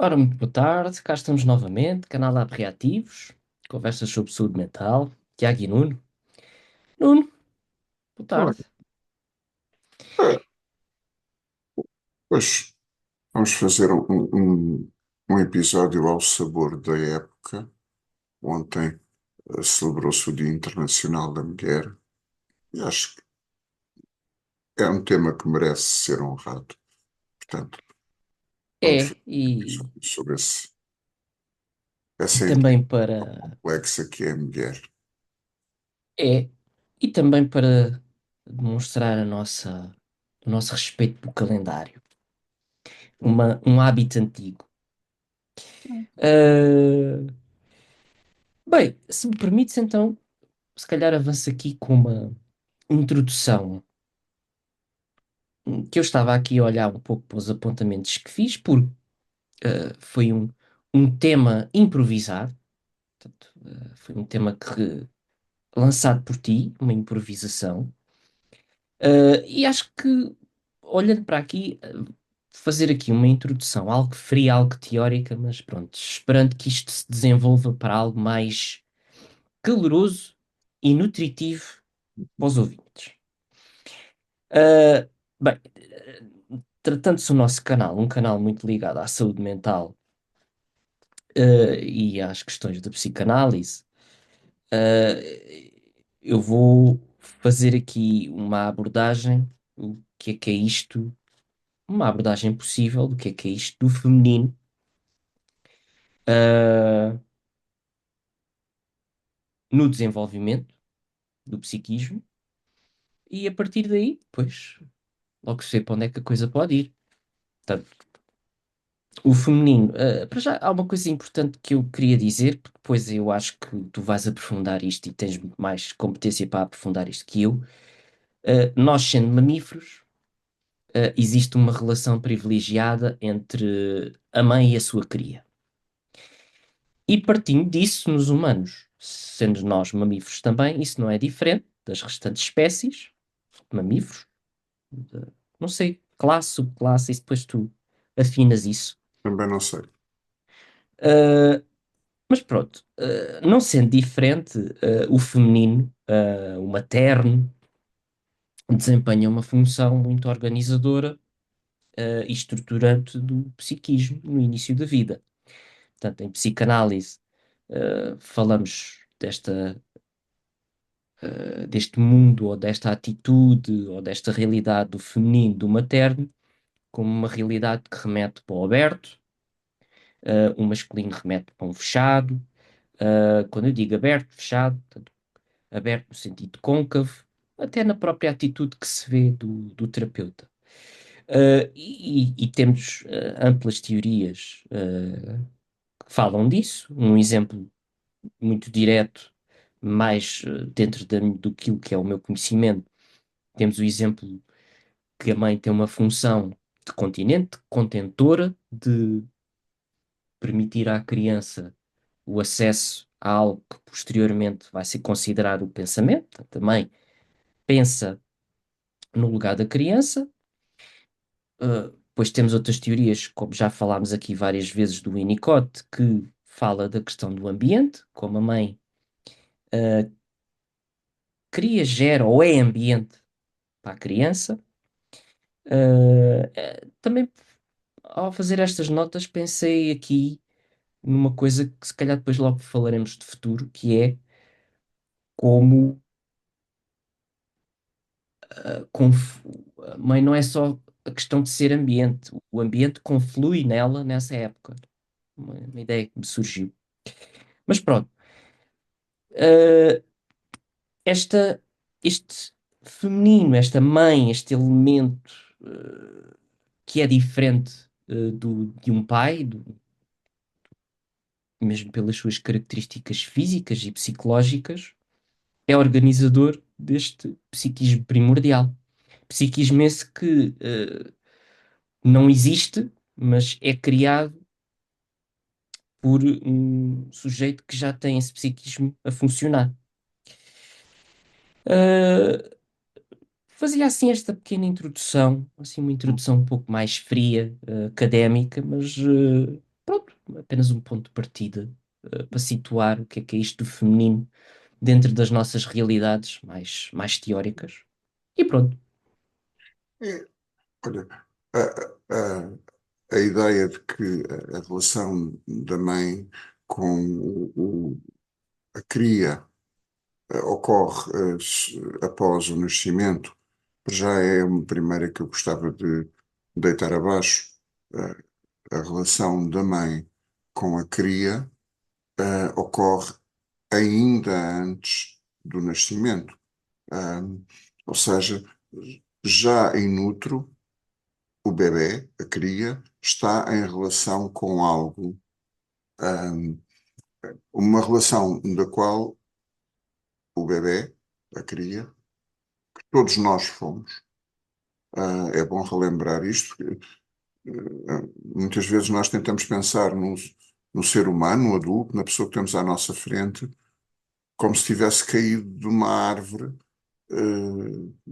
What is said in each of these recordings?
Ora, muito boa tarde, cá estamos novamente, canal Lab Reativos, conversas sobre saúde mental, Tiago e Nuno. Nuno, boa Olha, tarde. é, Pois vamos fazer um episódio ao sabor da época. Ontem celebrou-se o Dia Internacional da Mulher e acho que é um tema que merece ser honrado. Portanto, vamos É, e, falar sobre e essa entidade também para. complexa que é a mulher. É, e também para demonstrar o nosso respeito pelo calendário, um hábito antigo. Ah, bem, se me permites, então, se calhar avanço aqui com uma introdução, que eu estava aqui a olhar um pouco para os apontamentos que fiz, porque foi um tema improvisado, portanto, foi um tema lançado por ti, uma improvisação, e acho que, olhando para aqui, fazer aqui uma introdução, algo fria, algo teórica, mas pronto, esperando que isto se desenvolva para algo mais caloroso e nutritivo para os ouvintes. Uh, bem, tratando-se do nosso canal, um canal muito ligado à saúde mental, e às questões da psicanálise. Uh, eu vou fazer aqui uma abordagem, o que é isto, uma abordagem possível do que é isto do feminino, uh, no desenvolvimento do psiquismo, e a partir daí, pois, logo se vê para onde é que a coisa pode ir. Portanto, o feminino, para já há uma coisa importante que eu queria dizer, porque depois eu acho que tu vais aprofundar isto e tens muito mais competência para aprofundar isto que eu. Nós, sendo mamíferos, existe uma relação privilegiada entre a mãe e a sua cria. E partindo disso, nos humanos, sendo nós mamíferos também, isso não é diferente das restantes espécies, mamíferos, de- não sei, classe, subclasse, e depois tu afinas isso. Também não sei. Uh, mas pronto, não sendo diferente, o feminino, o materno, desempenha uma função muito organizadora, e estruturante do psiquismo no início da vida. Portanto, em psicanálise, falamos deste mundo, ou desta atitude, ou desta realidade do feminino, do materno, como uma realidade que remete para o aberto, o masculino remete para um fechado. Quando eu digo aberto, fechado, portanto, aberto no sentido côncavo, até na própria atitude que se vê do terapeuta. E temos amplas teorias que falam disso. Um exemplo muito direto, mais dentro do que é o meu conhecimento, temos o exemplo que a mãe tem uma função de continente, contentora, de permitir à criança o acesso a algo que posteriormente vai ser considerado o pensamento. Portanto, a mãe pensa no lugar da criança. Depois temos outras teorias, como já falámos aqui várias vezes do Winnicott, que fala da questão do ambiente, como a mãe cria, gera ou é ambiente para a criança. Também, ao fazer estas notas, pensei aqui numa coisa que se calhar depois logo falaremos de futuro, que é como conf- a mãe não é só a questão de ser ambiente, o ambiente conflui nela nessa época. Uma ideia que me surgiu. Mas pronto, uh, esta, este feminino, esta mãe, este elemento que é diferente de um pai, mesmo pelas suas características físicas e psicológicas, é organizador deste psiquismo primordial. Psiquismo esse que não existe, mas é criado por um sujeito que já tem esse psiquismo a funcionar. Uh, Fazia assim esta pequena introdução, assim uma introdução um pouco mais fria, académica, mas apenas um ponto de partida, para situar o que é isto do feminino dentro das nossas realidades mais teóricas. E pronto. É, olha, a, a, a ideia de que a relação da mãe com a cria ocorre após o nascimento, já é uma primeira que eu gostava de deitar abaixo. Eh, a relação da mãe com a cria ocorre ainda antes do nascimento. Ou seja, já in utero, o bebê, a cria, está em relação com algo, ahm, uma relação da qual o bebê, a cria, todos nós fomos. É bom relembrar isto, porque muitas vezes nós tentamos pensar no ser humano, no adulto, na pessoa que temos à nossa frente, como se tivesse caído de uma árvore,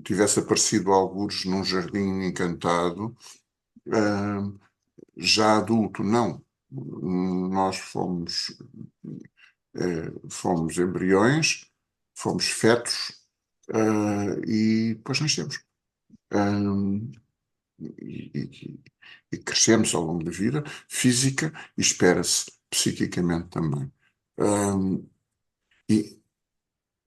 tivesse aparecido algures num jardim encantado, uh, já adulto, não. Nós fomos embriões, fomos fetos, e depois nascemos. Um, e, e- e crescemos ao longo da vida, física e espera-se psiquicamente também. Um, e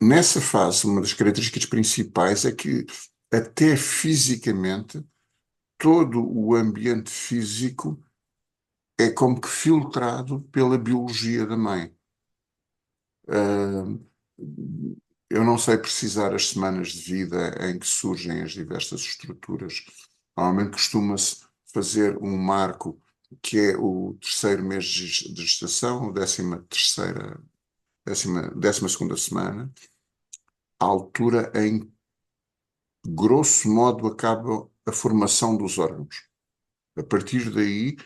nessa fase, uma das características principais é que até fisicamente, todo o ambiente físico é como que filtrado pela biologia da mãe. Uh, eu não sei precisar as semanas de vida em que surgem as diversas estruturas. Normalmente costuma-se fazer um marco que é o terceiro mês de gestação, a 13ª, décima segunda semana, a altura em grosso modo acaba a formação dos órgãos. A partir daí,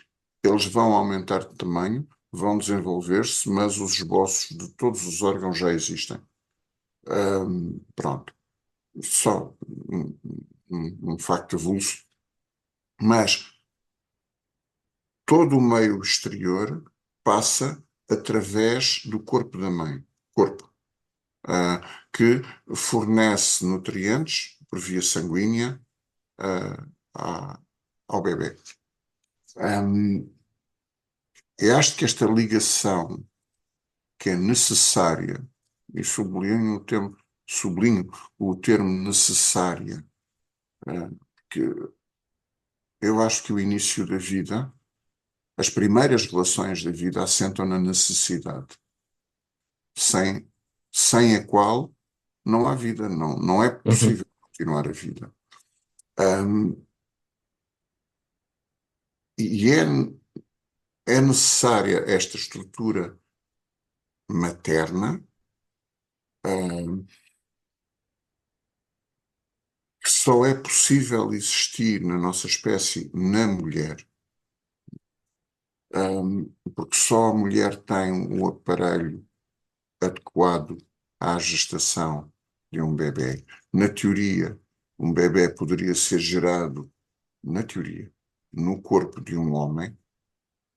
eles vão aumentar de tamanho, vão desenvolver-se, mas os esboços de todos os órgãos já existem. Pronto, só um facto avulso, mas todo o meio exterior passa através do corpo da mãe, corpo, ah, que fornece nutrientes por via sanguínea, ah, ao bebê. Eu acho que esta ligação que é necessária, e sublinho o termo necessária, que eu acho que o início da vida, as primeiras relações da vida assentam na necessidade, sem, sem a qual não há vida, não é Uhum. possível continuar a vida. Um, e é necessária esta estrutura materna, um, que só é possível existir na nossa espécie na mulher, porque só a mulher tem o aparelho adequado à gestação de um bebê. Na teoria, um bebê poderia ser gerado, na teoria, no corpo de um homem.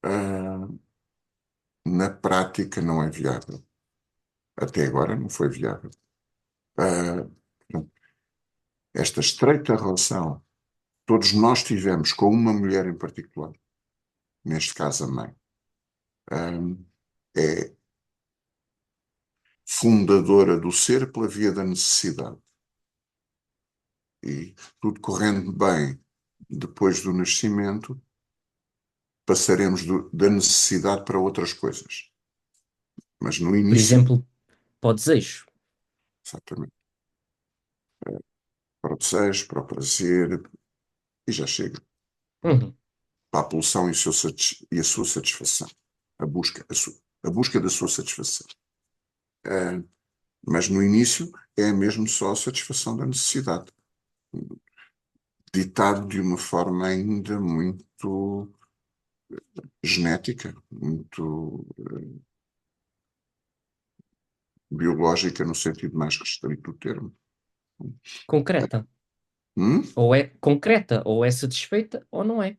Ah, na prática, não é viável. Até agora não foi viável. Ah, esta estreita relação todos nós tivemos com uma mulher em particular, neste caso a mãe, é fundadora do ser pela via da necessidade. E tudo correndo bem depois do nascimento, passaremos da necessidade para outras coisas. Mas no Por início, exemplo, para o desejo. exatamente, para o desejo, para o prazer, e já chega. Uhum. Para a pulsão e a sua satisfação. A busca da sua satisfação. Uh, mas no início é mesmo só a satisfação da necessidade, ditado de uma forma ainda muito genética, muito biológica, no sentido mais restrito do termo. Concreta. Hum? Ou é concreta, ou é satisfeita, ou não é.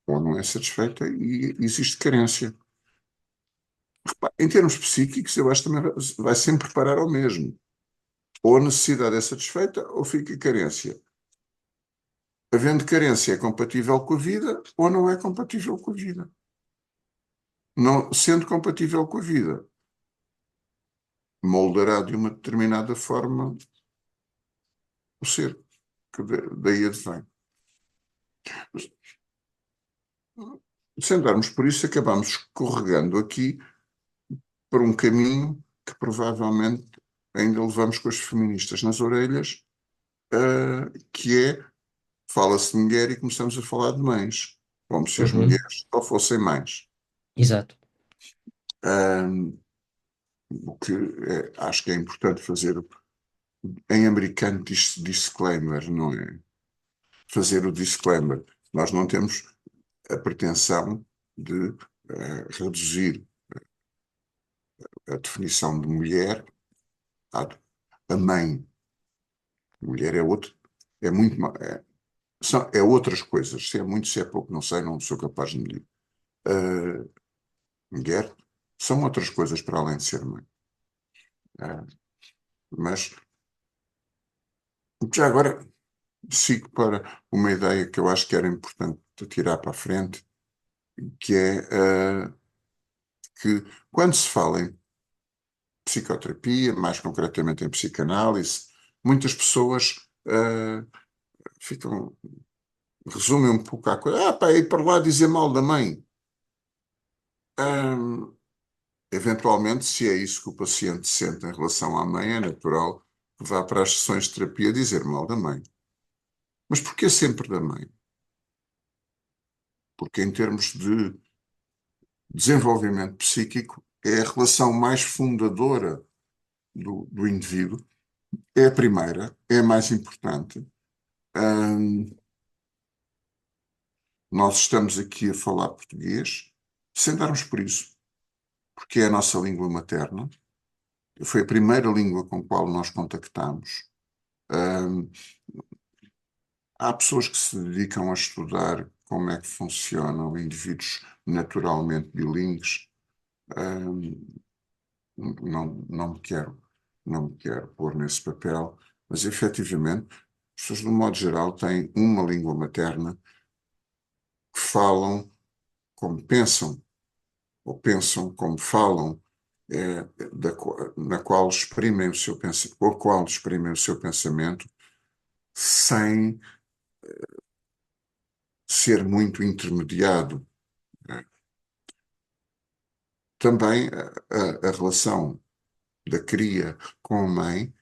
Ou não é satisfeita e existe carência. Em termos psíquicos, eu acho que também vai sempre parar ao mesmo. Ou a necessidade é satisfeita ou fica carência. Havendo carência é compatível com a vida ou não é compatível com a vida. Não sendo compatível com a vida, moldará de uma determinada forma o ser, que daí advém. Se andarmos por isso, acabamos escorregando aqui por um caminho que provavelmente ainda levamos com as feministas nas orelhas, que é, fala-se de mulher e começamos a falar de mães, como se as Uhum. mulheres só fossem mães. Exato. Ah, o que acho que é importante fazer, em americano diz disclaimer, não é? Fazer o disclaimer. Nós não temos a pretensão de reduzir a definição de mulher à mãe. Mulher é outro, é muito, é outras coisas. Se é muito, se é pouco, não sei, não sou capaz de medir. Uh, Mulher são outras coisas para além de ser mãe. Uh, mas já agora sigo para uma ideia que eu acho que era importante tirar para a frente, que é que quando se fala em psicoterapia, mais concretamente em psicanálise, muitas pessoas ficam, resumem um pouco a coisa. Ah, pá, ir para lá dizer mal da mãe. Ah, Eventualmente, se é isso que o paciente sente em relação à mãe, é natural que vá para as sessões de terapia dizer mal da mãe. Mas porquê sempre da mãe? Porque em termos de desenvolvimento psíquico, é a relação mais fundadora do indivíduo, é a primeira, é a mais importante. Hum, Nós estamos aqui a falar português, sem darmos por isso, porque é a nossa língua materna, foi a primeira língua com a qual nós contactamos. Hum, Há pessoas que se dedicam a estudar como é que funcionam indivíduos naturalmente bilíngues. Hum, não me quero pôr nesse papel, mas efetivamente, as pessoas, de um modo geral, têm uma língua materna que falam como pensam, ou pensam como falam, na qual exprimem o seu pensamento, ou a qual exprimem o seu pensamento, sem ser muito intermediado. Também a relação da cria com a mãe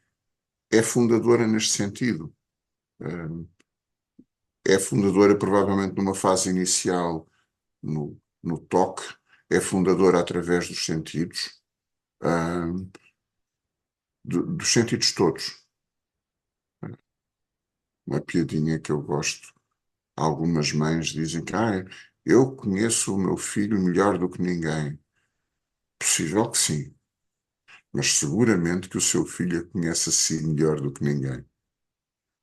é fundadora neste sentido. É fundadora, provavelmente, numa fase inicial no toque, é fundadora através dos sentidos, dos sentidos todos. Uma piadinha que eu gosto. Algumas mães dizem que eu conheço o meu filho melhor do que ninguém. Possível que sim, mas seguramente que o seu filho a conhece a si melhor do que ninguém,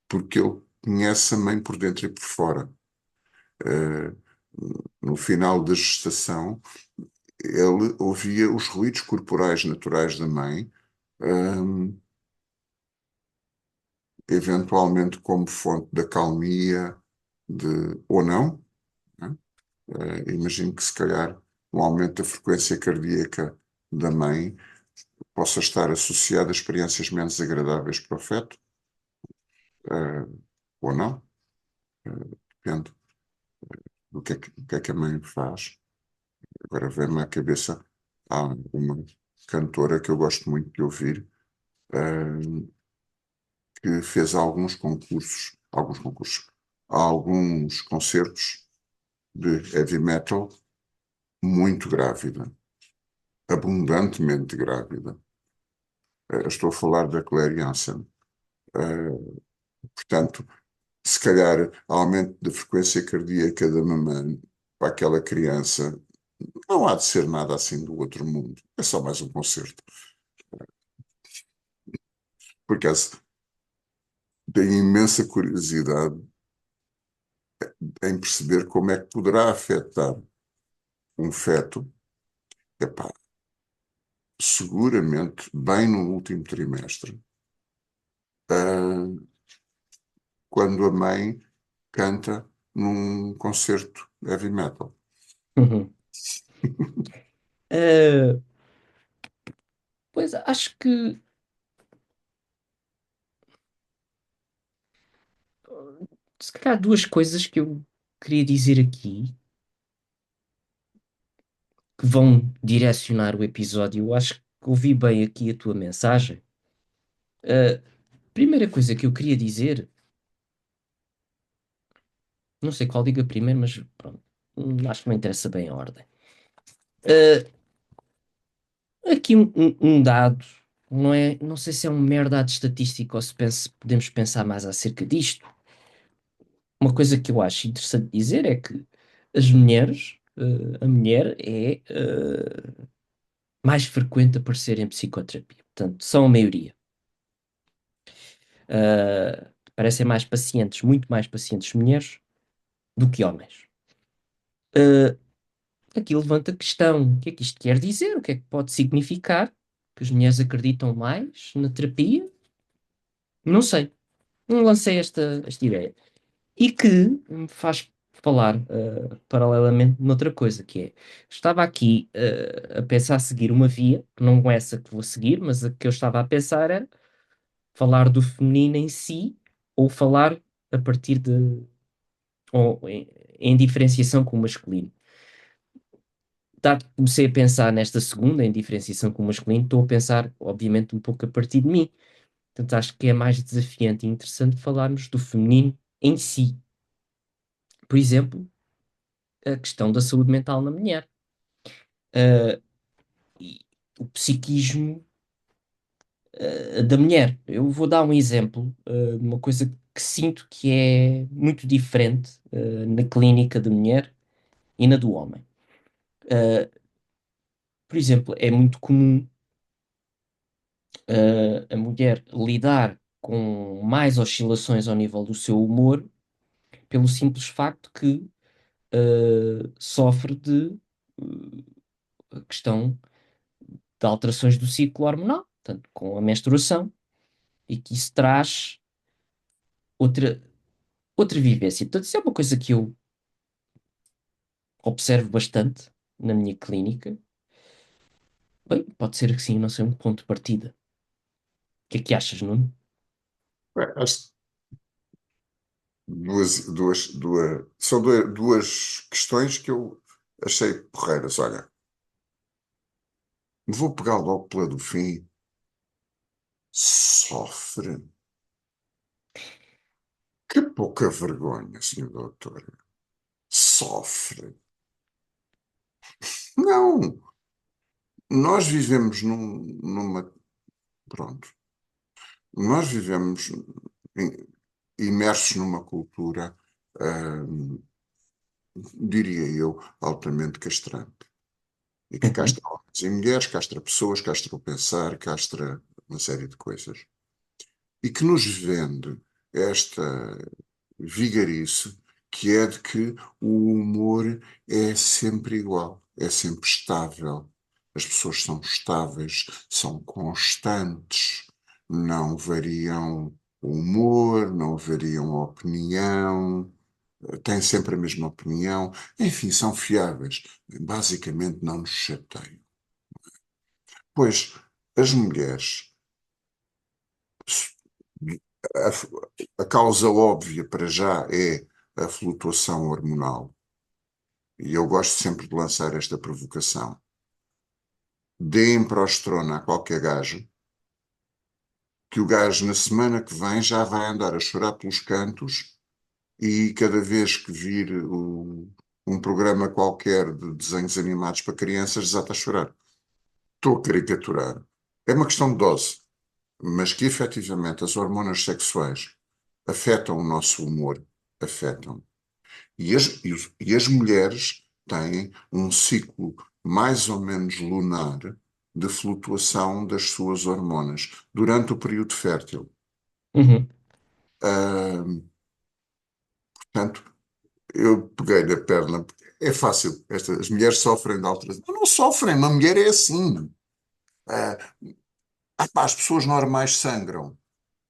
porque ele conhece a mãe por dentro e por fora. Uh, no final da gestação, ele ouvia os ruídos corporais naturais da mãe, um, eventualmente como fonte da calmia, ou não, né? Imagino que se calhar um aumento da frequência cardíaca da mãe possa estar associado a experiências menos agradáveis para o feto, ou não, depende do que é que a mãe faz. Agora vem-me à cabeça, há uma cantora que eu gosto muito de ouvir, que fez alguns concertos de heavy metal muito grávida, abundantemente grávida. Estou a falar da Claire Jansen. Portanto, se calhar aumento da frequência cardíaca da mamã para aquela criança não há de ser nada assim do outro mundo. É só mais um concerto. Por acaso, tenho imensa curiosidade em perceber como é que poderá afetar um feto. Epá, seguramente bem no último trimestre, ah, quando a mãe canta num concerto heavy metal. Uhum. Uh, Pois acho que se calhar duas coisas que eu queria dizer aqui que vão direcionar o episódio. Eu acho que ouvi bem aqui a tua mensagem. A primeira coisa que eu queria dizer, não sei qual diga primeiro, mas pronto, acho que não interessa bem a ordem. Uh, Aqui um dado, não sei se é um mero dado estatístico ou se podemos pensar mais acerca disto. Uma coisa que eu acho interessante dizer é que as mulheres, a mulher é mais frequente aparecer em psicoterapia. Portanto, são a maioria. Parecem mais pacientes, muito mais pacientes mulheres do que homens. Uh, Aqui levanta a questão: o que é que isto quer dizer? O que é que pode significar? Que as mulheres acreditam mais na terapia? Não sei. Não lancei esta ideia. E que me faz falar paralelamente noutra coisa, que é, estava aqui a pensar seguir uma via, que não é essa que vou seguir, mas a que eu estava a pensar era falar do feminino em si, ou falar a partir de, ou em diferenciação com o masculino. Comecei a pensar nesta segunda, em diferenciação com o masculino, estou a pensar, obviamente, um pouco a partir de mim. Portanto, acho que é mais desafiante e interessante falarmos do feminino em si. Por exemplo, a questão da saúde mental na mulher. Uh, e o psiquismo da mulher. Eu vou dar um exemplo de uma coisa que sinto que é muito diferente na clínica da mulher e na do homem. Uh, por exemplo, é muito comum a mulher lidar com mais oscilações ao nível do seu humor pelo simples facto que sofre de a questão de alterações do ciclo hormonal, portanto, com a menstruação, e que isso traz outra, outra vivência. Portanto, isso é uma coisa que eu observo bastante na minha clínica. Bem, pode ser que sim, não sei, um ponto de partida. O que é que achas, Nuno? Acho são duas questões que eu achei porreiras. Olha, vou pegar logo pela do fim. Sofre. Que pouca vergonha, senhor doutor. Sofre. Não, nós vivemos numa. Pronto. Nós vivemos imersos numa cultura, hum, diria eu, altamente castrante. E que Uhum, castra homens e mulheres, castra pessoas, castra o pensar, castra uma série de coisas. E que nos vende esta vigarice, que é de que o humor é sempre igual, é sempre estável. As pessoas são estáveis, são constantes, não variam o humor, não variam a opinião, têm sempre a mesma opinião, enfim, são fiáveis. Basicamente, não nos chateiam. Pois as mulheres, a causa óbvia para já é a flutuação hormonal. E eu gosto sempre de lançar esta provocação. Deem progesterona a qualquer gajo, que o gajo na semana que vem já vai andar a chorar pelos cantos e cada vez que vir um programa qualquer de desenhos animados para crianças desata a chorar. Estou a caricaturar. É uma questão de dose, mas que efetivamente as hormonas sexuais afetam o nosso humor, afetam. E as mulheres têm um ciclo mais ou menos lunar de flutuação das suas hormonas durante o período fértil. uhum, Ah, portanto, eu peguei na perna, porque é fácil, as mulheres sofrem de alteração. Não, não sofrem, uma mulher é assim. Pá, as pessoas normais sangram.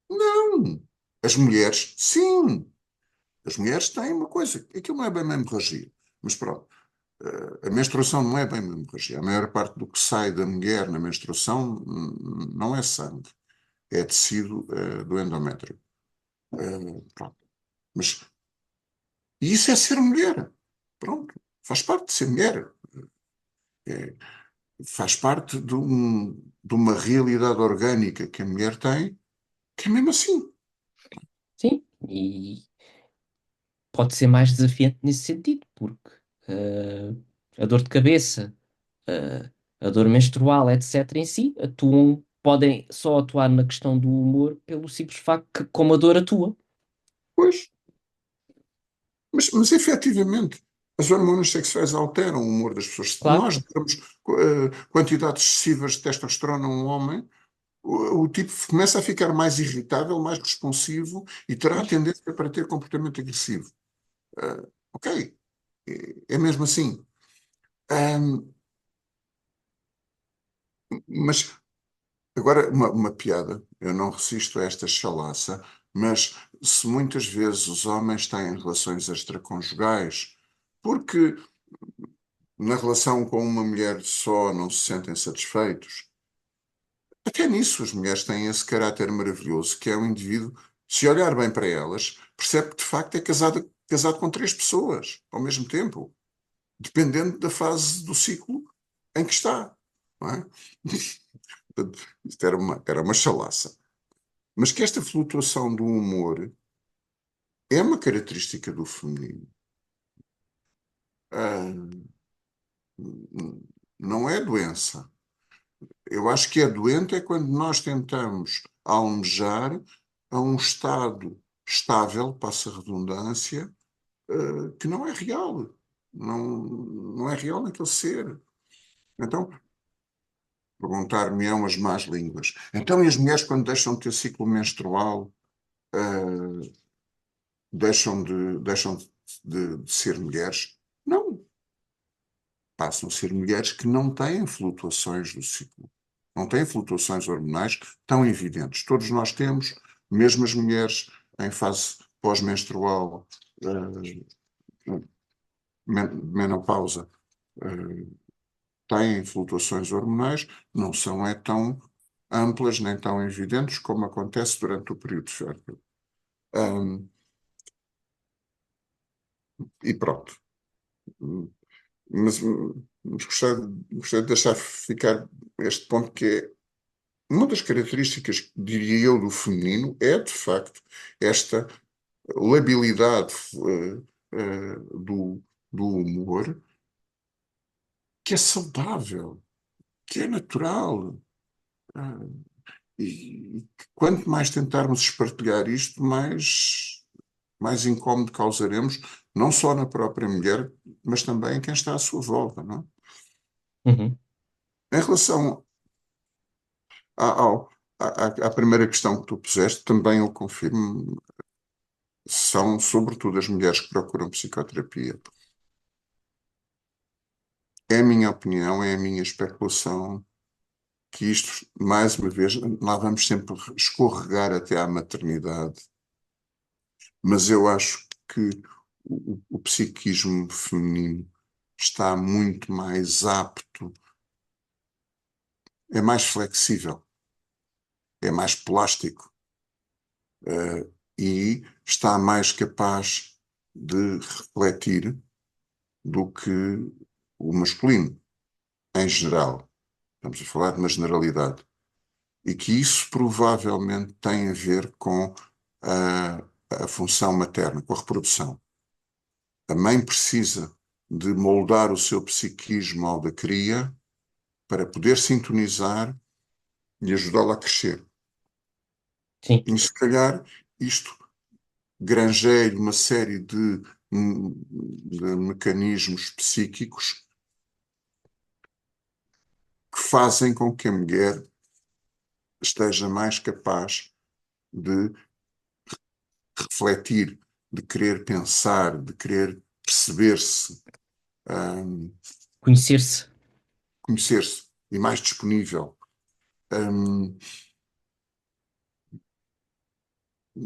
Não. As mulheres, sim. As mulheres têm uma coisa. Aquilo não é bem uma hemorragia. Mas pronto. A menstruação não é bem uma hemorragia. A maior parte do que sai da mulher na menstruação não é sangue. É tecido do endométrio. Pronto. Mas isso é ser mulher. Pronto. Faz parte de ser mulher. É, faz parte de uma realidade orgânica que a mulher tem, que é mesmo assim. Sim, e pode ser mais desafiante nesse sentido, porque eh, a dor de cabeça, eh, a dor menstrual, etc., em si, podem só atuar na questão do humor pelo simples facto que, como a dor atua. Pois. Mas efetivamente, as hormonas sexuais alteram o humor das pessoas. Se Claro, nós dermos quantidades excessivas de testosterona a um homem, o tipo começa a ficar mais irritável, mais responsivo e terá a pois. tendência para ter comportamento agressivo. Ok, é mesmo assim. Ahm, mas agora, uma piada, eu não resisto a esta chalaça, mas se muitas vezes os homens têm relações extraconjugais, porque na relação com uma mulher só não se sentem satisfeitos. Até nisso as mulheres têm esse caráter maravilhoso, que é um indivíduo, se olhar bem para elas, percebe que de facto é casado com três pessoas ao mesmo tempo, dependendo da fase do ciclo em que está. Não é? Portanto, isto era uma chalaça. Mas que esta flutuação do humor é uma característica do feminino. Ah, não é doença. Eu acho que é doente é quando nós tentamos almejar a um estado estável, passa a redundância, que não é real. Não é real naquele ser. Então, perguntar-me-ão as más línguas. Então, e as mulheres, quando deixam de ter ciclo menstrual, deixam de ser mulheres? Não. Passam a ser mulheres que não têm flutuações do ciclo. Não têm flutuações hormonais tão evidentes. Todos nós temos, mesmo as mulheres em fase pós-menstrual, menopausa, eh, têm flutuações hormonais, não são tão amplas nem tão evidentes como acontece durante o período fértil. Um, e pronto. Mas gostei de deixar ficar este ponto que é uma das características, diria eu, do feminino é, de facto, esta labilidade do humor, que é saudável, que é natural. Ah, e quanto mais tentarmos espartilhar isto, mais incómodo causaremos, não só na própria mulher, mas também em quem está à sua volta, não é? Uhum. Em relação à, ao- à primeira questão que tu puseste, também eu confirmo, são sobretudo as mulheres que procuram psicoterapia. É a minha opinião, é a minha especulação que isto, mais uma vez, lá vamos sempre escorregar até à maternidade, mas eu acho que o psiquismo feminino está muito mais apto, é mais flexível, é mais plástico, e está mais capaz de refletir do que o masculino, em geral. Estamos a falar de uma generalidade. E que isso provavelmente tem a ver com a função materna, com a reprodução. A mãe precisa de moldar o seu psiquismo ao da cria para poder sintonizar e ajudá-la a crescer. Sim, E se calhar isto granjeia uma série de mecanismos psíquicos que fazem com que a mulher esteja mais capaz de refletir, de querer pensar, de querer perceber-se, hum, conhecer-se. conhecer-se e mais disponível. Hum,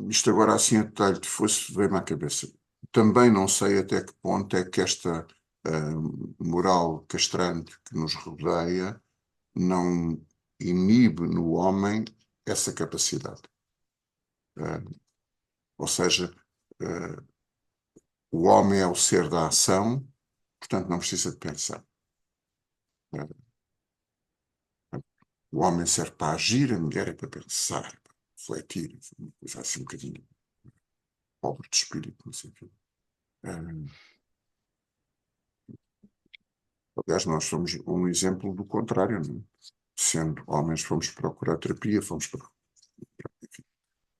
Isto agora assim a detalhe que fosse veio-me à cabeça. Também não sei até que ponto é que esta moral castrante que nos rodeia não inibe no homem essa capacidade. Uh, ou seja, uh, o homem é o ser da ação, portanto não precisa de pensar. Uh, o homem serve para agir, a mulher é para pensar, para refletir, uma coisa assim um bocadinho pobre de espírito, não sei o quê. Uh, Aliás, nós somos um exemplo do contrário, não é? Sendo homens, fomos procurar terapia, fomos para.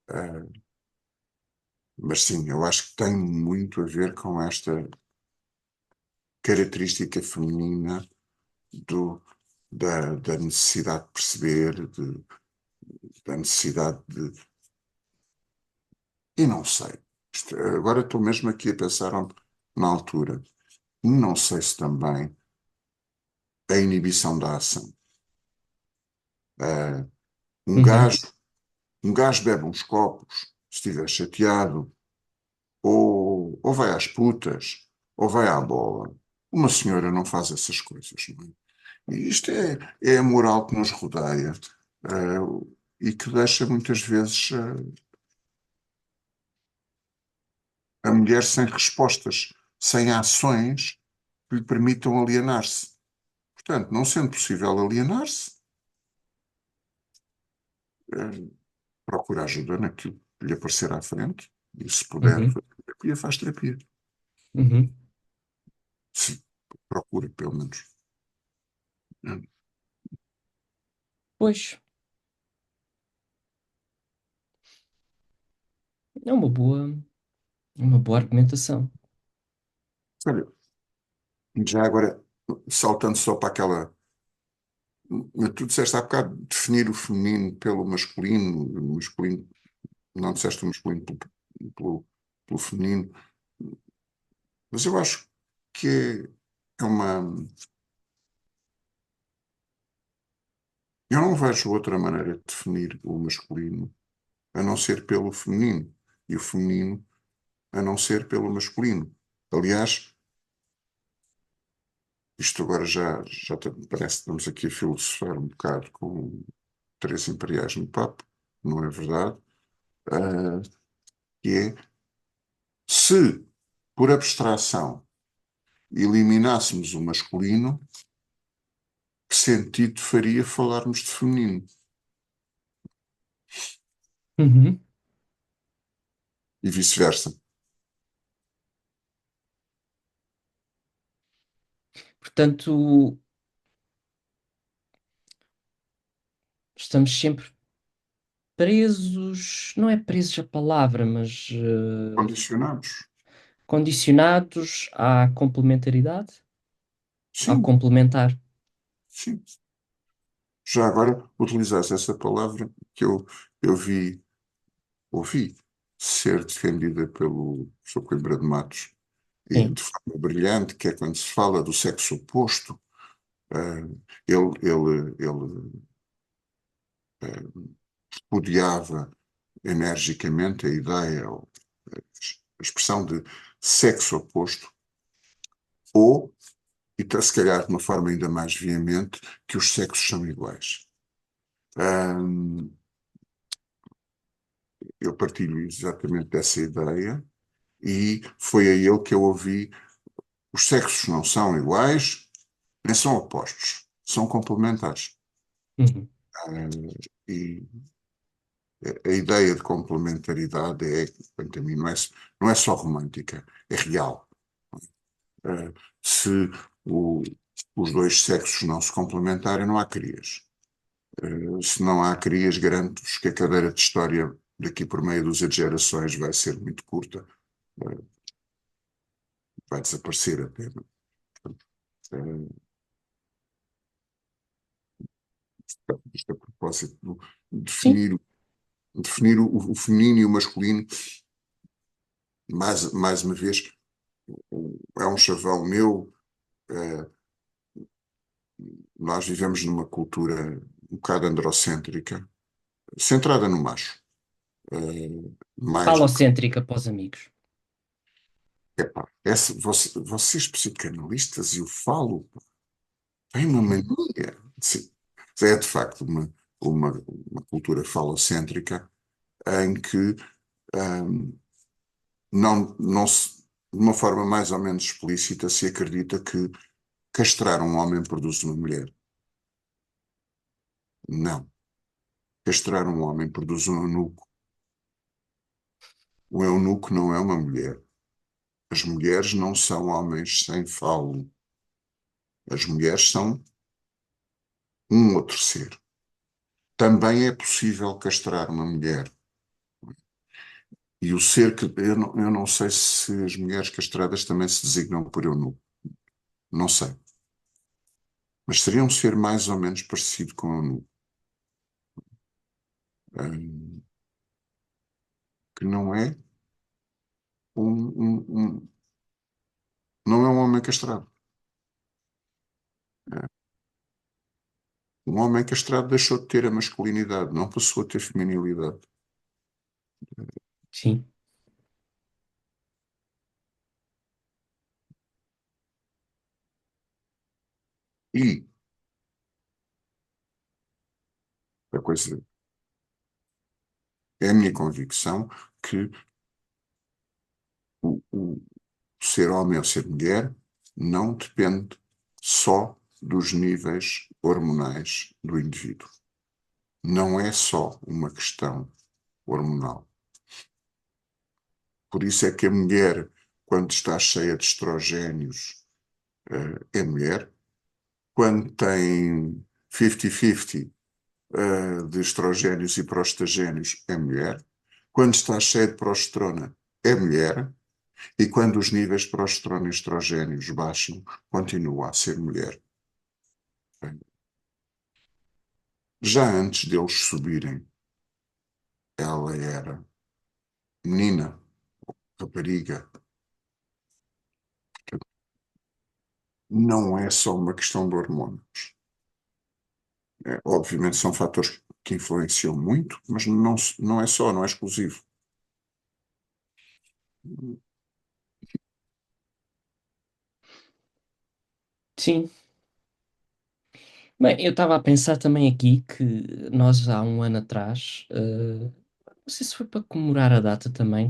Uh, mas sim, eu acho que tem muito a ver com esta característica feminina da necessidade de perceber, da necessidade de. E não sei. Agora estou mesmo aqui a pensar na altura. Não sei se também a inibição da ação. Uh, um Uhum, gajo, um gajo bebe uns copos, se estiver chateado, ou vai às putas, ou vai à bola. Uma senhora não faz essas coisas, não é? E isto é a moral que nos rodeia, e que deixa muitas vezes a mulher sem respostas, sem ações que lhe permitam alienar-se. Portanto, não sendo possível alienar-se, eh, procura ajuda naquilo que lhe aparecer à frente, e se puder uhum, fazer terapia, faz terapia. uhum. Se procura, pelo menos. Pois, é uma boa argumentação. Olha, já agora, saltando só para aquela. Tu disseste há bocado definir o feminino pelo masculino, o masculino, não disseste o masculino pelo, pelo feminino, mas eu acho que é uma. Eu não vejo outra maneira de definir o masculino a não ser pelo feminino e o feminino a não ser pelo masculino. Aliás, isto agora parece que estamos aqui a filosofar um bocado com três imperiais no papo, não é verdade? Ah, que é se, por abstração, eliminássemos o masculino, que sentido faria falarmos de feminino? Uhum. E vice-versa. Portanto, estamos sempre presos, não é presos a palavra, mas Condicionados? condicionados à complementaridade, ao Sim, complementar. sim. Já agora utilizaste essa palavra que eu ouvi ser defendida pelo Sr. Coimbra de Matos, e Sim. de forma brilhante, que é quando se fala do sexo oposto, ele odiava energicamente a ideia, ou a expressão de sexo oposto, ou, se calhar de uma forma ainda mais veemente, que os sexos são iguais. Hum, eu partilho exatamente dessa ideia, e foi a ele que eu ouvi: os sexos não são iguais, nem são opostos, são complementares. Uhum. E a ideia de complementaridade quanto a mim, não é só romântica, é real. Uh, se o- os dois sexos não se complementarem, não há crias. Se não há crias, garanto-vos que a cadeira de história daqui por meia dúzia de gerações vai ser muito curta, uh, vai desaparecer até. Uh, Isto a propósito de Sim. definir o feminino e o masculino, mais uma vez, é um chavão meu. Uh, Nós vivemos numa cultura um bocado androcêntrica, centrada no macho, mais do que. Falocêntrica para os amigos. Epá, vocês psicanalistas e o falo, tem uma mania. Sim. É de facto uma cultura falocêntrica em que não se, de uma forma mais ou menos explícita, se acredita que castrar um homem produz uma mulher. Não. Castrar um homem produz um eunuco. O eunuco não é uma mulher. As mulheres não são homens sem falo. As mulheres são um outro ser. Também é possível castrar uma mulher. E o ser que. Eu não sei se as mulheres castradas também se designam por eunuco. Não sei. Mas seria um ser mais ou menos parecido com o eunuco. Hum, que não é não é um homem castrado. É. Um homem castrado deixou de ter a masculinidade, não passou a ter feminilidade. Sim, E a coisa é a minha convicção que o ser homem ou ser mulher não depende só dos níveis hormonais do indivíduo. Não é só uma questão hormonal. Por isso é que a mulher, quando está cheia de estrogénios, é mulher. Quando tem 50-50 de estrogénios e prostagénios, é mulher. Quando está cheia de progesterona, é mulher. E quando os níveis de progesterona e estrogénios baixam, continua a ser mulher. Já antes deles subirem, ela era menina, rapariga. Não é só uma questão de hormonas. É, obviamente são fatores que influenciam muito, mas não é só, não é exclusivo. sim. Bem, eu estava a pensar também aqui que nós há um ano atrás, não sei se foi para comemorar a data também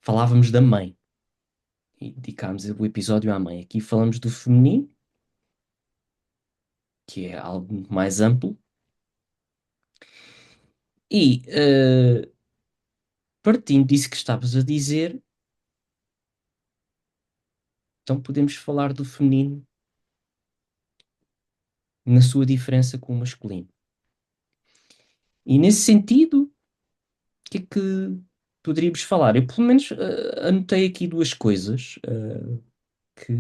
falávamos da mãe e dedicámos o episódio à mãe. Aqui falamos do feminino, que é algo mais amplo, e partindo disso que estavas a dizer, então podemos falar do feminino na sua diferença com o masculino. E nesse sentido, o que é que poderíamos falar? Eu, pelo menos, anotei aqui duas coisas que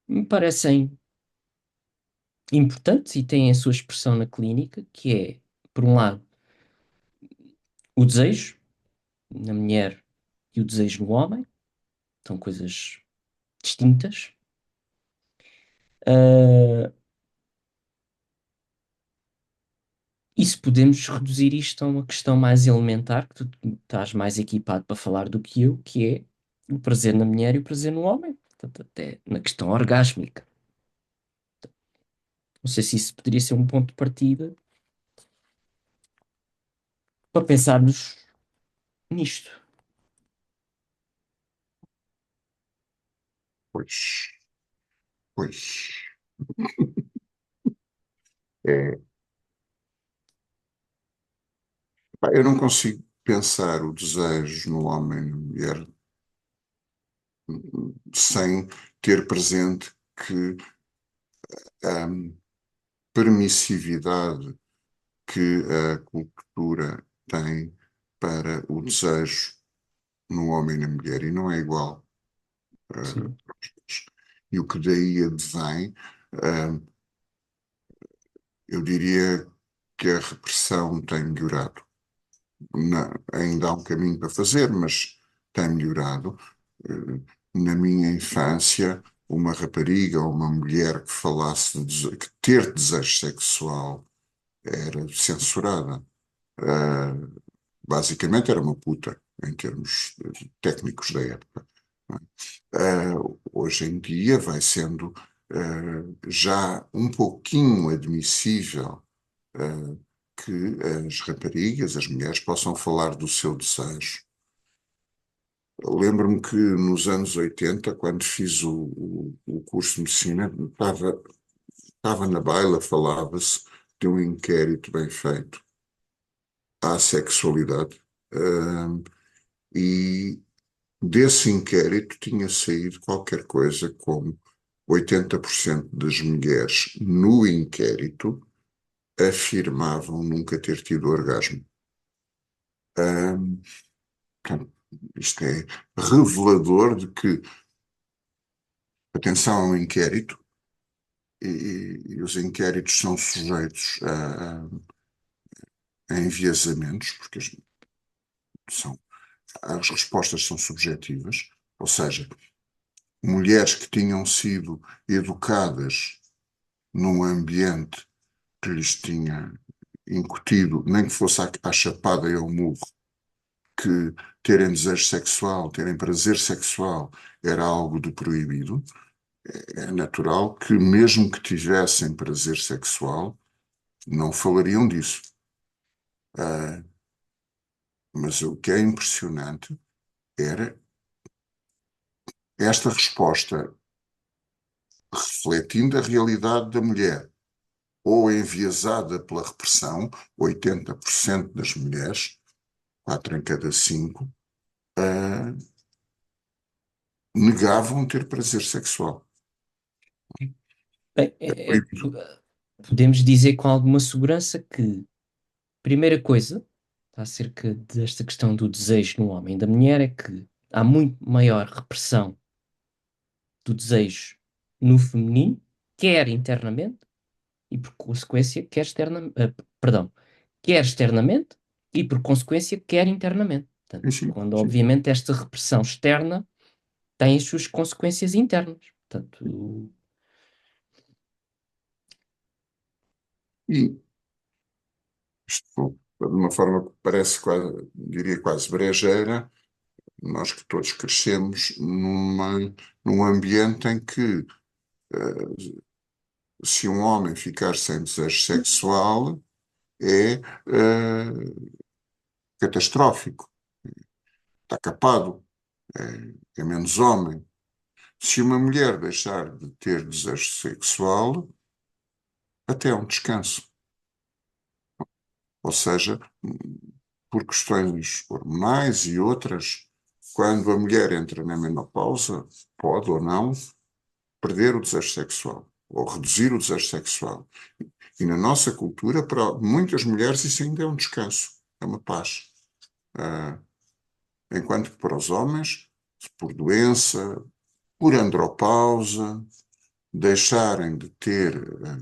me parecem importantes e têm a sua expressão na clínica, que é, por um lado, o desejo na mulher e o desejo no homem, são coisas distintas. Uh, e se podemos reduzir isto a uma questão mais elementar, que tu estás mais equipado para falar do que eu, que é o prazer na mulher e o prazer no homem, portanto, até na questão orgásmica. Não sei se isso poderia ser um ponto de partida para pensarmos nisto. Pois, pois. É, pá, eu não consigo pensar o desejo no homem e na mulher sem ter presente que a permissividade que a cultura tem para o desejo no homem e na mulher, e não é igual. eh, Sim, e o que daí advém, eh, eu diria que a repressão tem melhorado. Ainda há um caminho para fazer, mas tem melhorado. Na minha infância, uma rapariga ou uma mulher que falasse que ter desejo sexual era censurada. Ah, basicamente era uma puta, em termos técnicos da época. Não é? Hoje em dia vai sendo já um pouquinho admissível ah, que as raparigas, as mulheres, possam falar do seu desejo. Lembro-me que nos anos 80, quando fiz o curso de medicina, estava na baila, falava-se de um inquérito bem feito à sexualidade. E desse inquérito tinha saído qualquer coisa como 80% das mulheres no inquérito afirmavam nunca ter tido orgasmo. Ahm, Portanto, isto é revelador de que, atenção ao inquérito, e os inquéritos são sujeitos a enviesamentos, porque são, as respostas são subjetivas, ou seja, mulheres que tinham sido educadas num ambiente que lhes tinha incutido, nem que fosse à chapada e ao murro, que terem desejo sexual, terem prazer sexual era algo de proibido, é natural que, mesmo que tivessem prazer sexual, não falariam disso. Ah, mas o que é impressionante era esta resposta refletindo a realidade da mulher, ou enviesada pela repressão, 80% das mulheres, 4 em cada 5, ah, negavam ter prazer sexual. Bem, É proibido. podemos dizer com alguma segurança que, primeira coisa, acerca desta questão do desejo no homem e da mulher, é que há muito maior repressão do desejo no feminino, quer internamente e por consequência, quer externamente, perdão, quer externamente e por consequência, quer internamente. Sim, Portanto, sim, quando sim. obviamente esta repressão externa tem as suas consequências internas. Portanto, E isto, de uma forma que parece quase, diria quase brejeira, nós que todos crescemos num ambiente em que se um homem ficar sem desejo sexual é catastrófico, está capado, é menos homem. Se uma mulher deixar de ter desejo sexual, até é um descanso. Ou seja, por questões hormonais e outras, quando a mulher entra na menopausa, pode ou não perder o desejo sexual ou reduzir o desejo sexual. E na nossa cultura, para muitas mulheres, isso ainda é um descanso, é uma paz. Ah, enquanto que para os homens, por doença, por andropausa, deixarem de ter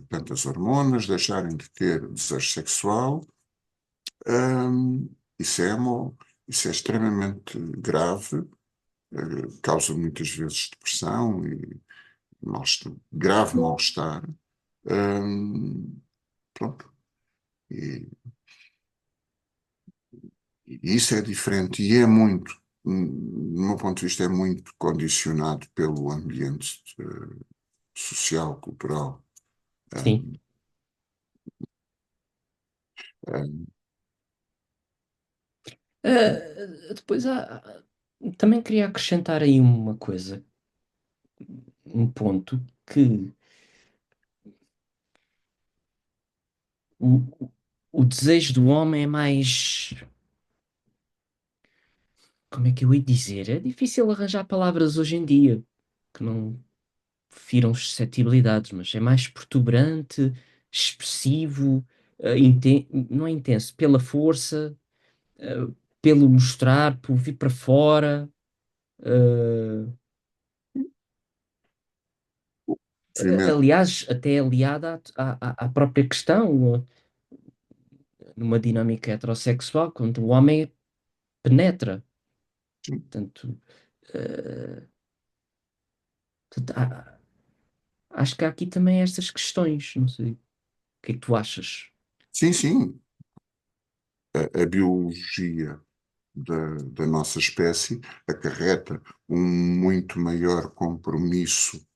tantas hormonas, deixarem de ter desejo sexual, hum, isso é, isso é extremamente grave, causa muitas vezes depressão e grave mal-estar. Hum, Pronto. E, e isso é diferente e é muito, do meu ponto de vista, é muito condicionado pelo ambiente social, cultural. sim. Hum, hum, Depois também queria acrescentar aí uma coisa, um ponto que o, o desejo do homem é mais, como é que eu ia dizer? É difícil arranjar palavras hoje em dia que não firam suscetibilidades, mas é mais protuberante, expressivo, não é intenso, pela força, eh, pelo mostrar, por vir para fora. eh, Obviamente, Aliás, até aliada à própria questão, numa dinâmica heterossexual, quando o homem penetra. sim. Portanto, eh, acho que há aqui também estas questões, não sei. O que é que tu achas? Sim, sim, a biologia da nossa espécie acarreta um muito maior compromisso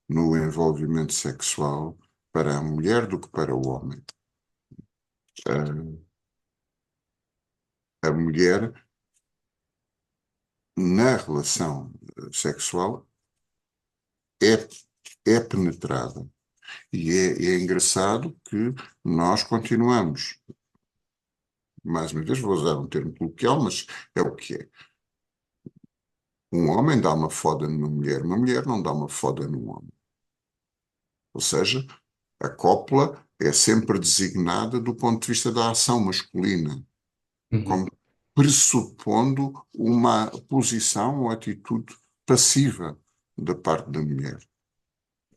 no envolvimento sexual para a mulher do que para o homem. A mulher, na relação sexual, é, é penetrada. E é engraçado que nós continuamos. Mais uma vez, vou usar um termo coloquial, mas é o que é. Um homem dá uma foda numa mulher, uma mulher não dá uma foda num homem. Ou seja, a cópula é sempre designada do ponto de vista da ação masculina, Uhum. como pressupondo uma posição ou atitude passiva da parte da mulher.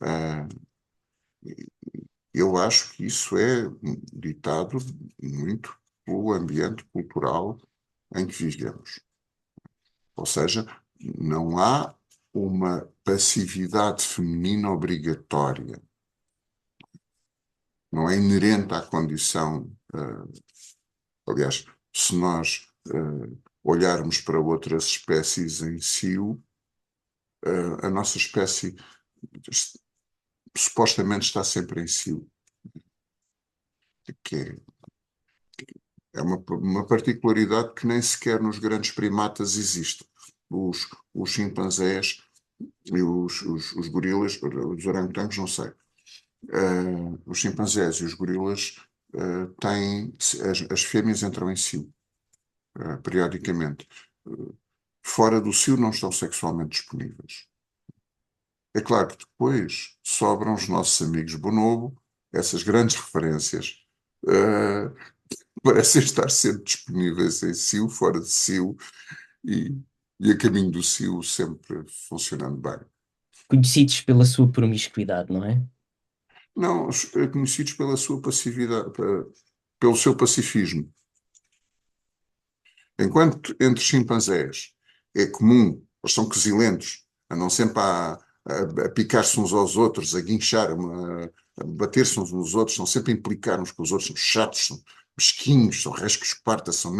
Ah, eu acho que isso é ditado muito pelo ambiente cultural em que vivemos. Ou seja, não há uma passividade feminina obrigatória. Não é inerente à condição. Aliás, se nós olharmos para outras espécies em si, a nossa espécie supostamente está sempre em si, que é uma particularidade que nem sequer nos grandes primatas existe. Os chimpanzés e os gorilas, os orangotangos, não sei. Os chimpanzés e os gorilas têm, as fêmeas entram em cio, periodicamente. Uh, Fora do cio não estão sexualmente disponíveis. É claro que depois sobram os nossos amigos bonobo, essas grandes referências, uh, parecem estar sempre disponíveis em cio, fora de cio e, e a caminho do cio sempre funcionando bem. Conhecidos pela sua promiscuidade, não é? Não, conhecidos pela sua passividade, pelo seu pacifismo. Enquanto entre chimpanzés é comum, eles são quesilentos, andam sempre a picar-se uns aos outros, a guinchar, a bater-se uns nos outros, estão sempre a implicar uns com os outros, são chatos, são mesquinhos, são rescos espartas, são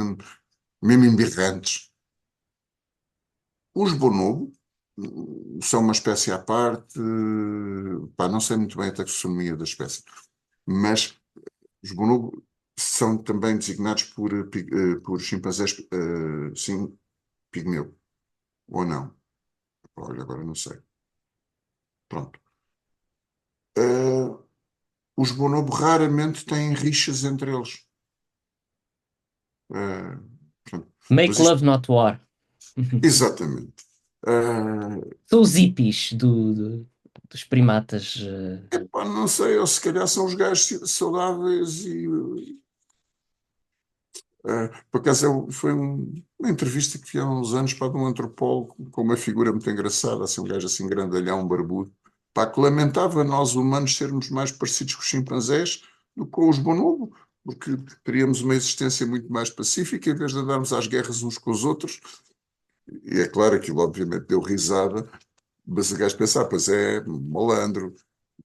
mesmo embirrantes. Os bonobo são uma espécie à parte, pá, não sei muito bem a taxonomia da espécie, mas os bonobo são também designados por chimpanzés, sim, pigmeu, ou não. Olha, agora não sei. Pronto. Os bonobo raramente têm rixas entre eles. Uh, Pronto. Make Mas isto, love, not war. exatamente. Uh, São os hippies dos primatas. Epá, não sei, ou se calhar são os gajos saudáveis e por acaso foi uma entrevista que vi há uns anos para de um antropólogo com uma figura muito engraçada, assim, um gajo assim grandalhão, barbudo, pá, que lamentava nós humanos sermos mais parecidos com os chimpanzés do que com os bonobo, porque teríamos uma existência muito mais pacífica em vez de andarmos às guerras uns com os outros. E é claro, aquilo obviamente deu risada, mas o gajo pensava, pois é, malandro,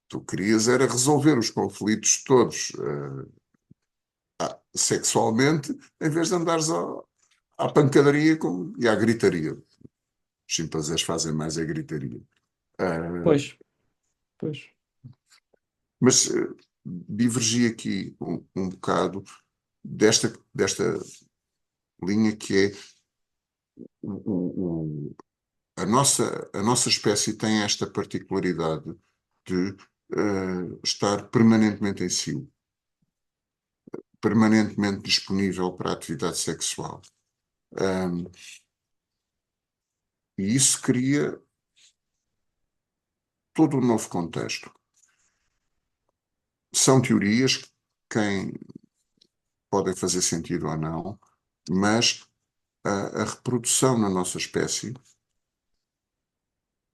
tu querias era resolver os conflitos todos sexualmente, em vez de andares à pancadaria e à gritaria. Os chimpanzés fazem mais a gritaria. Ah, Pois, pois. mas divergi aqui um bocado desta linha que é a nossa espécie tem esta particularidade de estar permanentemente em si, permanentemente disponível para a atividade sexual. Um, e isso cria todo um novo contexto. São teorias que quem podem fazer sentido ou não, mas a reprodução na nossa espécie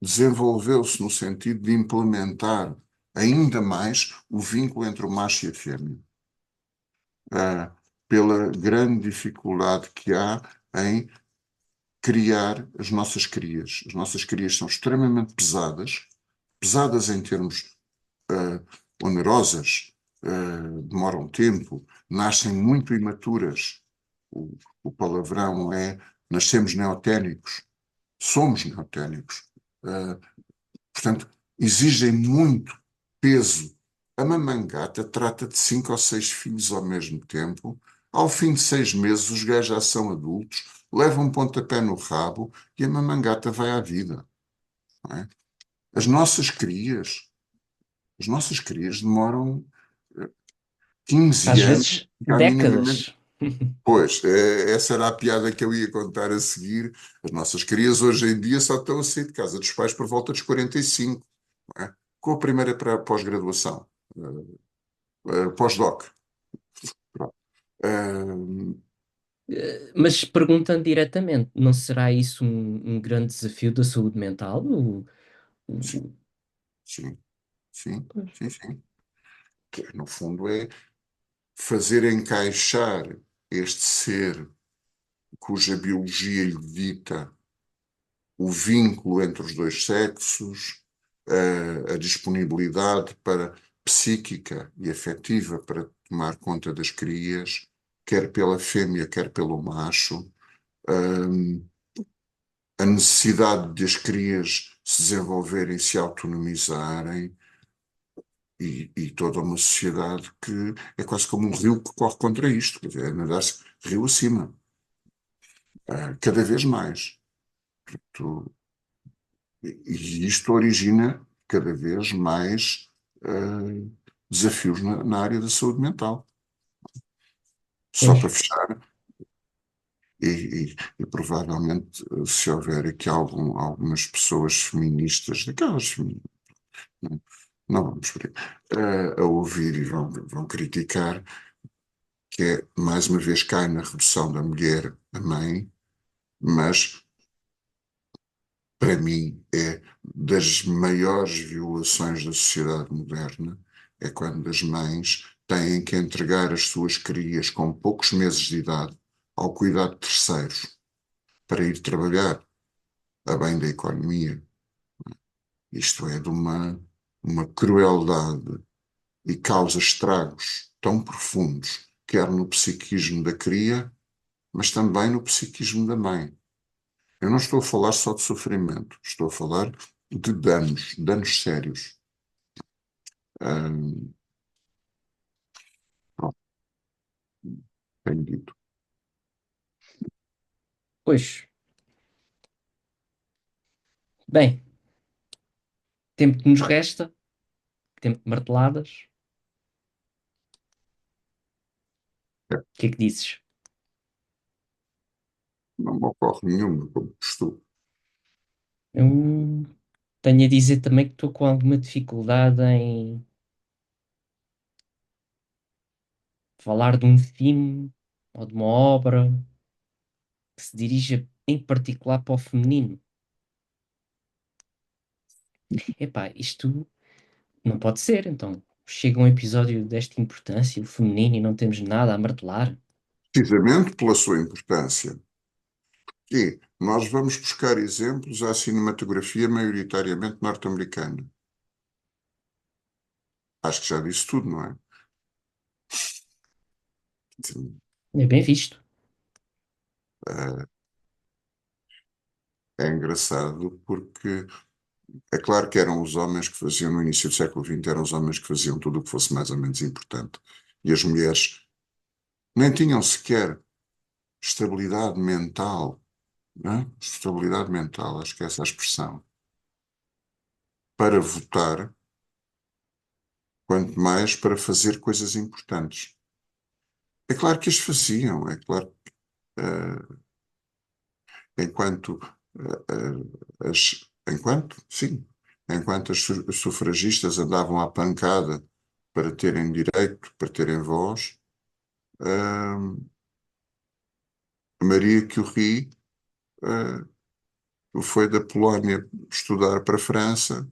desenvolveu-se no sentido de implementar ainda mais o vínculo entre o macho e a fêmea, pela grande dificuldade que há em criar as nossas crias. As nossas crias são extremamente pesadas, pesadas em termos eh, onerosas, demoram tempo, nascem muito imaturas. O, o palavrão é nascemos neoténicos, somos neoténicos. Eh, Portanto, exigem muito peso. A mamangata trata de 5 ou 6 filhos ao mesmo tempo. Ao fim de 6 meses, os gajos já são adultos, levam um pontapé no rabo e a mamangata vai à vida. Não é? As nossas crias, as nossas crias demoram eh, 15 Às anos vezes, a ficar minimamente. décadas. Pois, essa era a piada que eu ia contar a seguir. As nossas crias hoje em dia só estão a sair de casa dos pais por volta dos 45, não é? Com a primeira pós-graduação, pós-doc. Pronto. Uh, Mas perguntando diretamente, não será isso um grande desafio da saúde mental? sim, O- sim, sim, sim, sim. Que, no fundo é fazer encaixar este ser cuja biologia lhe dita o vínculo entre os dois sexos, a disponibilidade para psíquica e afetiva para tomar conta das crias, quer pela fêmea, quer pelo macho, a necessidade de as crias se desenvolverem, se autonomizarem, e toda uma sociedade que é quase como um rio que corre contra isto, quer dizer, é nadar-se rio acima, cada vez mais. Tu- e isto origina cada vez mais desafios na área da saúde mental. Só Pois, para fechar, e provavelmente se houver aqui algumas pessoas feministas, daquelas não, não vamos por aí, a ouvir e vão criticar, que é, mais uma vez, cai na redução da mulher a mãe, mas para mim é das maiores violações da sociedade moderna, é quando as mães têm que entregar as suas crias com poucos meses de idade ao cuidado de terceiros para ir trabalhar a bem da economia. Isto é de uma crueldade e causa estragos tão profundos, quer no psiquismo da cria, mas também no psiquismo da mãe. Eu não estou a falar só de sofrimento, estou a falar de danos sérios. Hum, Pronto, tenho dito. pois. Bem, tempo que nos resta, tempo de marteladas. É, O que é que dizes? não me ocorre nenhuma, como estou. Eu tenho a dizer também que estou com alguma dificuldade em falar de um filme ou de uma obra que se dirija em particular para o feminino. Epá, isto não pode ser, então. Chega um episódio desta importância, o feminino, e não temos nada a martelar. Precisamente pela sua importância. E nós vamos buscar exemplos à cinematografia maioritariamente norte-americana. Acho que já disse tudo, não é? É bem visto. É, é engraçado porque é claro que eram os homens que faziam no início do século XX, eram os homens que faziam tudo o que fosse mais ou menos importante. E as mulheres nem tinham sequer estabilidade mental, não é? Estabilidade mental, acho que é essa a expressão, para votar, quanto mais para fazer coisas importantes. É claro que as faziam, é claro que enquanto sim, enquanto as sufragistas andavam à pancada para terem direito, para terem voz, ah, a Maria Curie foi da Polónia estudar para a França,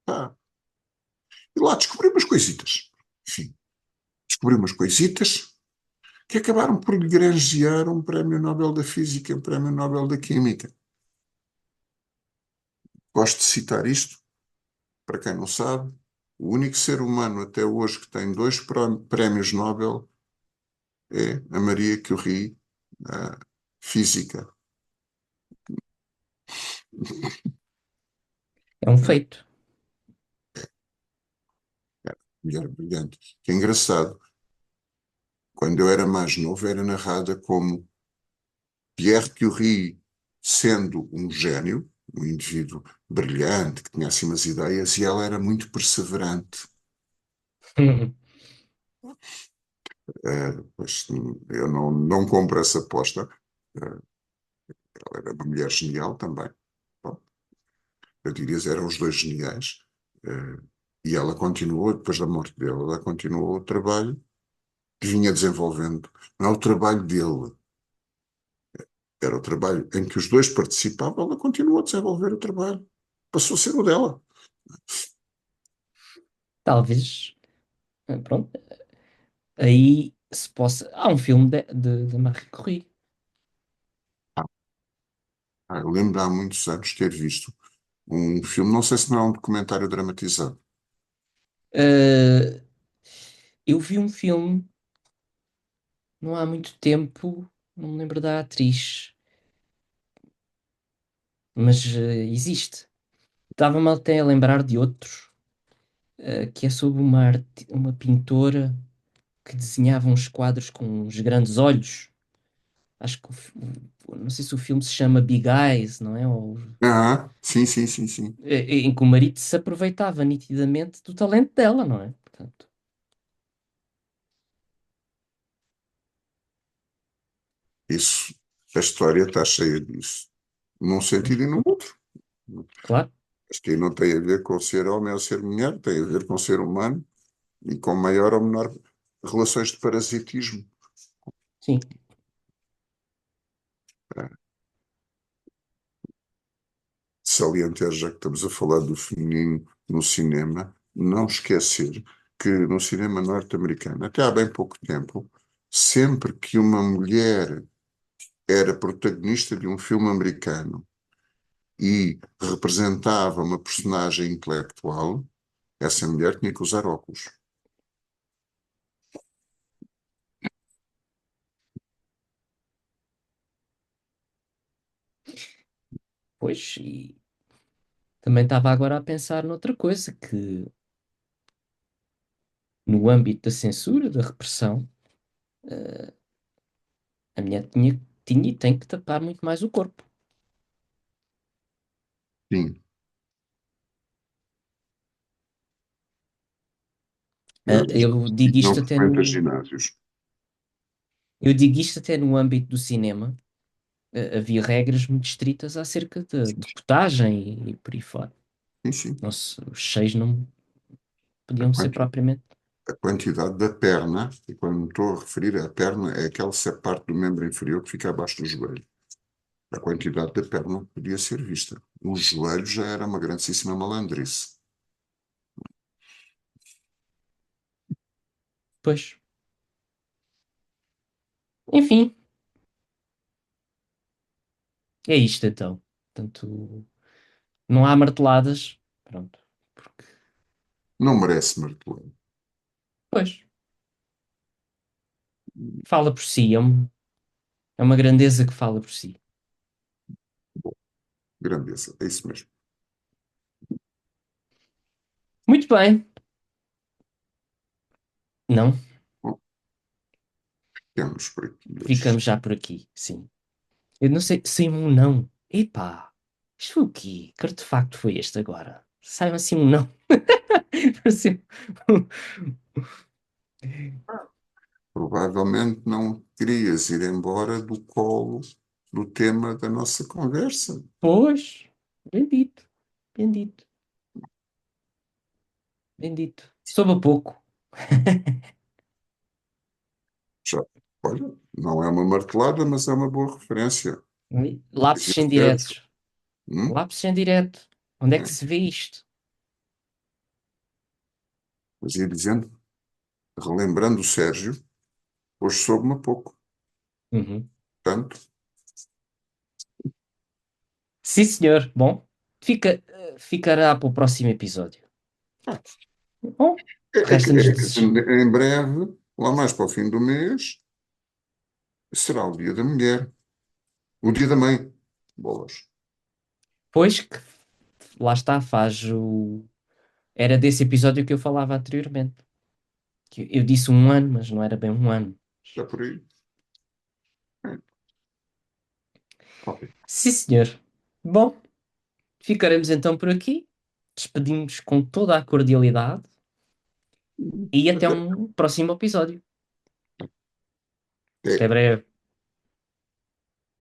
pá, e lá descobri umas coisitas. Enfim, descobri umas coisitas que acabaram por lhe granjear um prémio Nobel da Física, um prémio Nobel da Química. Gosto de citar isto para quem não sabe, o único ser humano até hoje que tem dois prémios Nobel é a Maria Curie, a física, É um a feito. mulher brilhante. Que é engraçado, quando eu era mais novo, era narrada como Pierre Curie sendo um gênio, um indivíduo brilhante, que tinha assim umas ideias, e ela era muito perseverante. Pois, eu não compro essa aposta. Ela era uma mulher genial também. Bom, eu diria que eram os dois geniais. Eh, e ela continuou, depois da morte dele, ela continuou o trabalho que vinha desenvolvendo. Não é o trabalho dele, era o trabalho em que os dois participavam, ela continuou a desenvolver o trabalho. Passou a ser o dela. Talvez, pronto, aí se possa. Há um filme de Marie Curie. Eu lembro de há muitos anos ter visto um filme, não sei se não é um documentário dramatizado. Uh, eu vi um filme não há muito tempo, não me lembro da atriz, mas existe. Estava-me até a lembrar de outros, que é sobre uma pintora que desenhava uns quadros com uns grandes olhos. Acho que não sei se o filme se chama Big Eyes, não é? Ah, sim, sim, sim, sim. Em que o marido se aproveitava nitidamente do talento dela, não é? Portanto, Isso, a história está cheia disso. Num pois, sentido e no outro. claro, Acho que aí não tem a ver com ser homem ou ser mulher, tem a ver com ser humano e com maior ou menor relações de parasitismo. sim. Ah, salientar, já que estamos a falar do feminino no cinema, não esquecer que no cinema norte-americano, até há bem pouco tempo, sempre que uma mulher era protagonista de um filme americano e representava uma personagem intelectual, essa mulher tinha que usar óculos. Pois, e também estava agora a pensar noutra coisa, que no âmbito da censura, da repressão, a mulher tinha e tem que tapar muito mais o corpo. Sim, Eu digo não isto até frequenta no, ginásios. eu digo isto até no âmbito do cinema. Havia regras muito estritas acerca de cotagem e por aí fora. Sim, sim. Nossa, os seios não A, podiam ser quanti- propriamente. a quantidade da perna, e quando me estou a referir à perna, é aquela parte do membro inferior que fica abaixo do joelho. A quantidade da perna podia ser vista. O joelho já era uma grandíssima malandrice. Pois, enfim, é isto então. Portanto, não há marteladas. Pronto. Porque, Não merece martelo. pois, fala por si. É uma grandeza que fala por si. Grandeza, é isso mesmo. Muito bem. Não, Bom, temos por aqui hoje. ficamos já por aqui, sim. Eu não sei, sem um não. Epá, isto foi o quê? Que artefacto foi este agora? Saiba assim um não. Pareceu- Provavelmente não querias ir embora do colo do tema da nossa conversa. Pois, bendito, bendito, bendito. Soube a pouco. Já, olha, não é uma martelada, mas é uma boa referência. Lapsos Dizia certo. indiretos. Hum? Lapsos em direto. Onde é que É, se vê isto? mas ia dizendo, relembrando o Sérgio, hoje soube-me há pouco. Uhum. Portanto, Sim, senhor. Bom, ficará para o próximo episódio. Ah, Bom, é resta-nos que em breve, lá mais para o fim do mês, será o Dia da Mulher, o Dia da Mãe. Bolas. depois que lá está, faz o. Era desse episódio que eu falava anteriormente. Que eu disse um ano, mas não era bem um ano. Já por aí? É, ok. Sim, senhor. Bom, ficaremos então por aqui. Despedimos com toda a cordialidade e até Até, um próximo episódio. até Até breve.